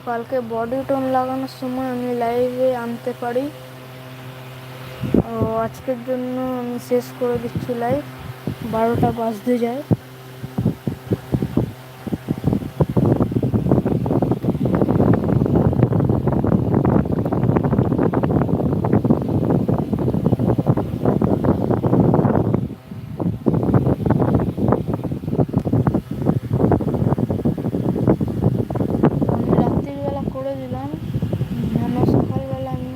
কালকে body tone লাগানোর সময় আমি লাইভে আনতে পারি। ও আজকের জন্য আমি শেষ করে দিচ্ছি লাইভ, 12টা বাজতে যায়। করে দিলাম যেন সকালবেলা আমি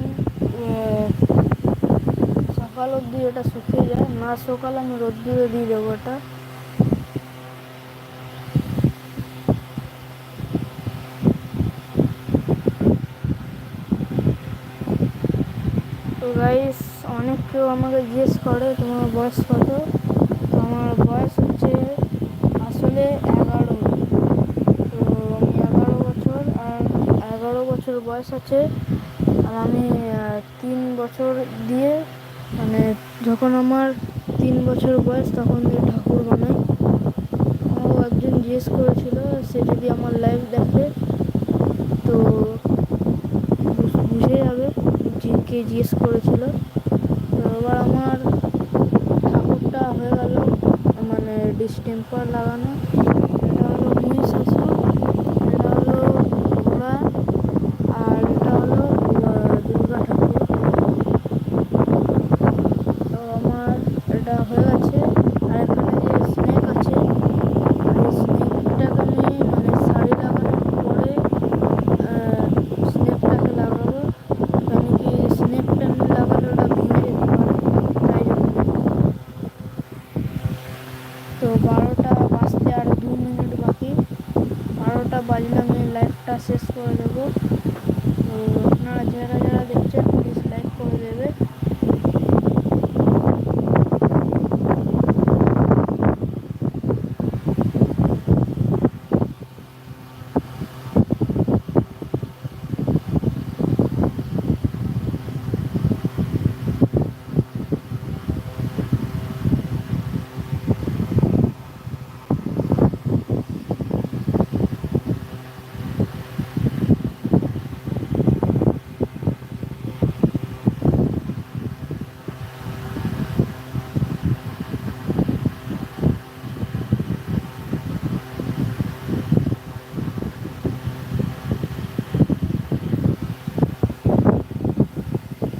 সকাল অবধি এটা শুকিয়ে যায়, না সকাল আমি রোদ্দুরে দিয়ে দেবো এটা। তো গাইস, অনেক কেউ আমাকে জিজ্ঞেস করে তোমার বয়স কত। তো আমার বয়স হচ্ছে আসলে 11। তো আমি 11 বছর, আর 11 বছর বয়স আছে। আর আমি 3 বছর দিয়ে, মানে যখন আমার 3 বছর বয়স তখন দিয়ে ঠাকুর বানাই। ও একজন জিজ্ঞেস করেছিল, সে যদি আমার লাইভ দেখে তো বুঝে যাবে কে জিজ্ঞেস করেছিল। তো এবার আমার ঠাকুরটা হয়ে গেল, মানে ডিস্টেম্পার লাগানো। এটা হলো মহিষাসুর, এটা হলো ঘোড়া, আর এটা হলো দুর্গা ঠাকুর। তো আমার এটা হয়ে গেছে। আর এখানে যে স্নেক আছে, এই স্নেকটাকে আমি মানে শাড়ি লাগানোর পরে স্নেকটাকে লাগাবো। কেন কি স্নেকটা আমি লাগালে ওটা ভেঙে যেতে পারে, তাই জন্য। তো 12টা বাজতে আর 2 মিনিট বাকি। 12টা বাজলে আমি লাইভটা শেষ করে দেবো। তো আপনারা যারা যারা দেখছেন প্লিজ লাইক করে দেবে।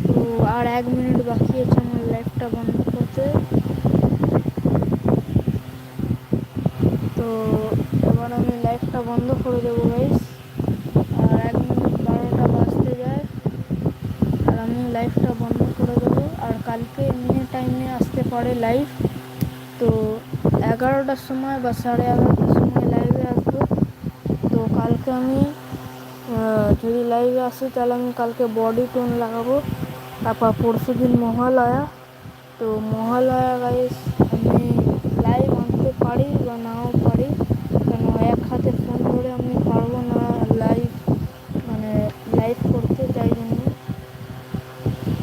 তো আর 1 মিনিট বাকি আছে আমার লাইভটা বন্ধ করতে। তো এবার আমি লাইভটা বন্ধ করে দেবো গাইস। আর 1 মিনিট, 12টা বাজতে যায়, আর আমি লাইভটা বন্ধ করে দেবো। আর কালকে এমনি টাইমে আসতে পারে লাইভ, তো 11টার সময় বা 11:30টার সময় লাইভে আসবো। তো কালকে আমি যদি লাইভে আসি তাহলে আমি কালকে বডি টোন লাগাবো। তারপর পরশুদিন মহালয়া। তো মহালয়া গাইস আমি লাইভ আনতে পারি বা নাও পারি, কেন এক হাতে ফোন ধরে আমি পারবো না লাইভ, মানে লাইভ করতে, তাই জন্য।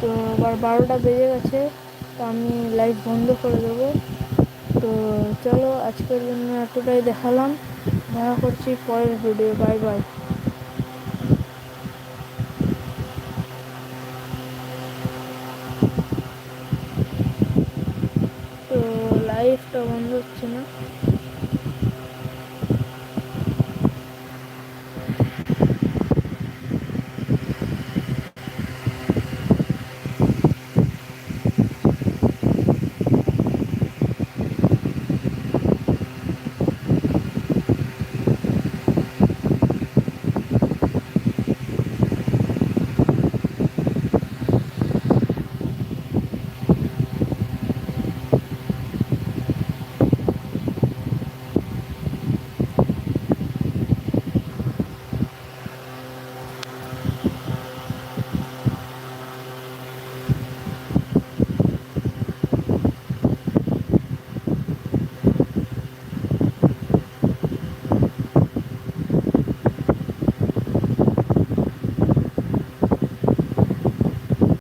তো এবার 12টা বেজে গেছে, তো আমি লাইভ বন্ধ করে দেবো। তো চলো, আজকের জন্য এতটাই দেখালাম। দেখা করছি পরের ভিডিও। Bye bye. তো লাইভটা বন্ধ হচ্ছে না।